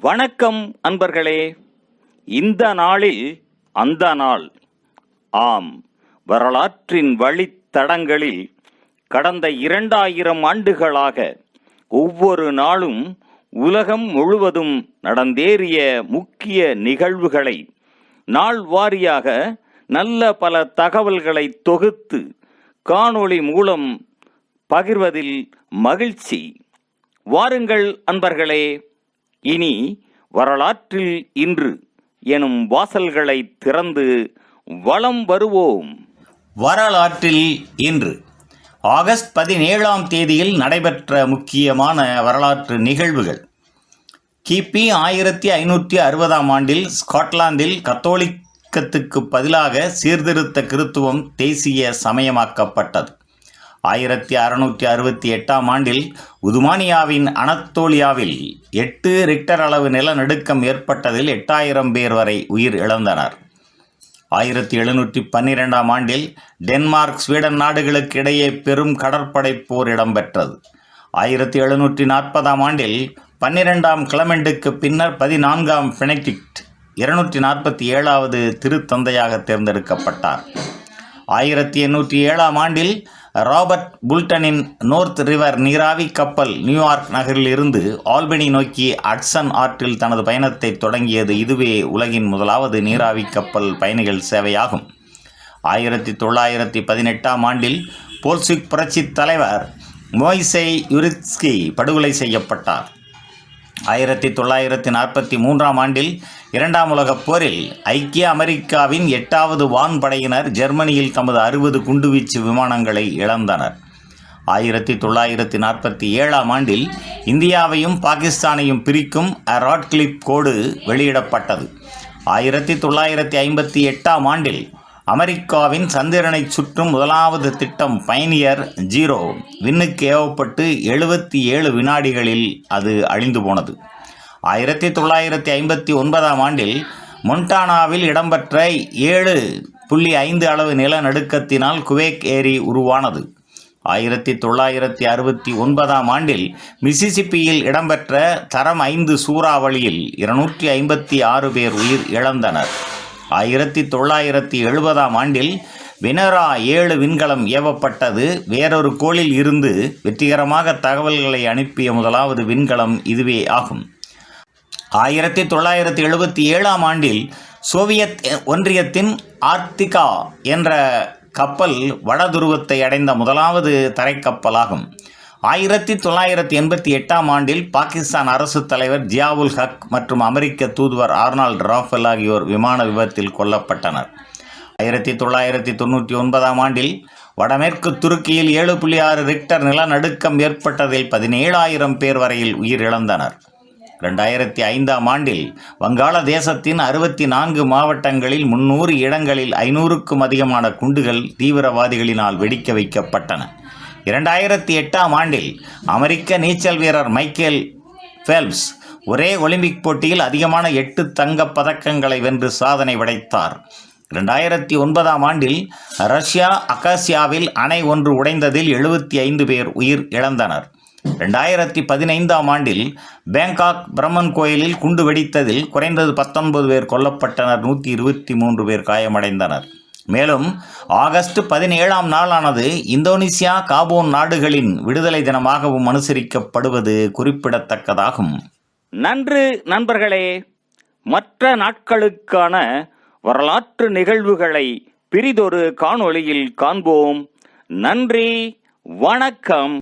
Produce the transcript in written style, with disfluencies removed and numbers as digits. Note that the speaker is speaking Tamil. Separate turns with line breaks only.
வணக்கம் அன்பர்களே. இந்த நாளில் அந்த நாள். ஆம், வரலாற்றின் வழித்தடங்களில் கடந்த 2000 ஆண்டுகளாக ஒவ்வொரு நாளும் உலகம் முழுவதும் நடந்தேறிய முக்கிய நிகழ்வுகளை நாள் வாரியாக நல்ல பல தகவல்களை தொகுத்து காணொளி மூலம் பகிர்வதில் மகிழ்ச்சி. வாருங்கள் அன்பர்களே, இனி வரலாற்றில் இன்று எனும் வாசல்களை திறந்து வலம் வருவோம்.
வரலாற்றில் இன்று ஆகஸ்ட் 17ஆம் தேதியில் நடைபெற்ற முக்கியமான வரலாற்று நிகழ்வுகள். கிபி 1560ஆம் ஆண்டில் ஸ்காட்லாந்தில் கத்தோலிக்கத்துக்கு பதிலாக சீர்திருத்த கிறித்துவம் தேசிய சமயமாக்கப்பட்டது. 1668ஆம் ஆண்டில் உதுமானியாவின் அனத்தோலியாவில் 8 ரிக்டர் அளவு நிலநடுக்கம் ஏற்பட்டதில் 8000 பேர் வரை உயிர் இழந்தனர். 1712ஆம் ஆண்டில் டென்மார்க் ஸ்வீடன் நாடுகளுக்கு இடையே பெரும் கடற்படை போர் இடம்பெற்றது. 1740ஆம் ஆண்டில் 12ஆம் கிளமெண்டுக்கு பின்னர் 14ஆம் பெனடிக்ட் 247வது திருத்தந்தையாக தேர்ந்தெடுக்கப்பட்டார். 1807ஆம் ஆண்டில் ராபர்ட் புல்டனின் நோர்த் ரிவர் நீராவி கப்பல் நியூயார்க் நகரில் இருந்து ஆல்பனி நோக்கி ஹட்சன் ஆற்றில் தனது பயணத்தை தொடங்கியது. இதுவே உலகின் முதலாவது நீராவி கப்பல் பயணிகள் சேவையாகும். 1918ஆம் ஆண்டில் போல்ஷிக் புரட்சி தலைவர் மோய்சே யுரித்ஸ்கி படுகொலை செய்யப்பட்டார். 1943ஆம் ஆண்டில் 2ஆம் உலகப் போரில் ஐக்கிய அமெரிக்காவின் 8வது வான்படையினர் ஜெர்மனியில் தமது 60 குண்டுவீச்சு விமானங்களை இழந்தனர். 1947ஆம் ஆண்டில் இந்தியாவையும் பாகிஸ்தானையும் பிரிக்கும் ராட்கிளிப் கோடு வெளியிடப்பட்டது. 1958ஆம் ஆண்டில் அமெரிக்காவின் சந்திரனை சுற்றும் முதலாவது திட்டம் பயணியர் 0 விண்ணுக்கு ஏவப்பட்டு 77 வினாடிகளில் அது அழிந்து போனது. 1959ஆம் ஆண்டில் மொன்டானாவில் இடம்பெற்ற 7.5 அளவு நிலநடுக்கத்தினால் குவேக் ஏரி உருவானது. 1969ஆம் ஆண்டில் மிசிசிப்பியில் இடம்பெற்ற தரம் 5 சூறாவளியில் 256 பேர் உயிர் இழந்தனர். 1970ஆம் ஆண்டில் வெனரா 7 விண்கலம் ஏவப்பட்டது. வேறொரு கோளில் இருந்து வெற்றிகரமாக தகவல்களை அனுப்பிய முதலாவது விண்கலம் இதுவே ஆகும். 1977ஆம் ஆண்டில் சோவியத் ஒன்றியத்தின் ஆர்க்டிகா என்ற கப்பல் வட துருவத்தை அடைந்த முதலாவது தரைக்கப்பலாகும். 1988ஆம் ஆண்டில் பாகிஸ்தான் அரசு தலைவர் ஜியாவுல் ஹக் மற்றும் அமெரிக்க தூதுவர் ஆர்னால்ட் ராஃபெல் ஆகியோர் விமான விபத்தில் கொல்லப்பட்டனர். 1999ஆம் ஆண்டில் வடமேற்கு துருக்கியில் 7.6 ரிக்டர் நிலநடுக்கம் ஏற்பட்டதில் 17,000 பேர் வரையில் உயிரிழந்தனர். 2005ஆம் ஆண்டில் வங்காளதேசத்தின் 64 மாவட்டங்களில் 300 இடங்களில் 500க்கும் அதிகமான குண்டுகள் தீவிரவாதிகளினால் வெடிக்க வைக்கப்பட்டன. 2008ஆம் ஆண்டில் அமெரிக்க நீச்சல் வீரர் மைக்கேல் ஃபெல்ப்ஸ் ஒரே ஒலிம்பிக் போட்டியில் அதிகமான 8 தங்கப் பதக்கங்களை வென்று சாதனை படைத்தார். 2009ஆம் ஆண்டில் ரஷ்யா அகாசியாவில் அணை ஒன்று உடைந்ததில் 75 பேர் உயிர் இழந்தனர். 2015ஆம் ஆண்டில் பேங்காக் பிரம்மன் கோயிலில் குண்டு வெடித்ததில் குறைந்தது 19 பேர் கொல்லப்பட்டனர். 123 பேர் காயமடைந்தனர். மேலும் ஆகஸ்ட் 17ஆம் நாளானது இந்தோனேசியா காபோன் நாடுகளின் விடுதலை தினமாகவும் அனுசரிக்கப்படுவது குறிப்பிடத்தக்கதாகும்.
நன்று நண்பர்களே. மற்ற நாட்களுக்கான வரலாற்று நிகழ்வுகளை பிரிதொரு காணொளியில் காண்போம். நன்றி, வணக்கம்.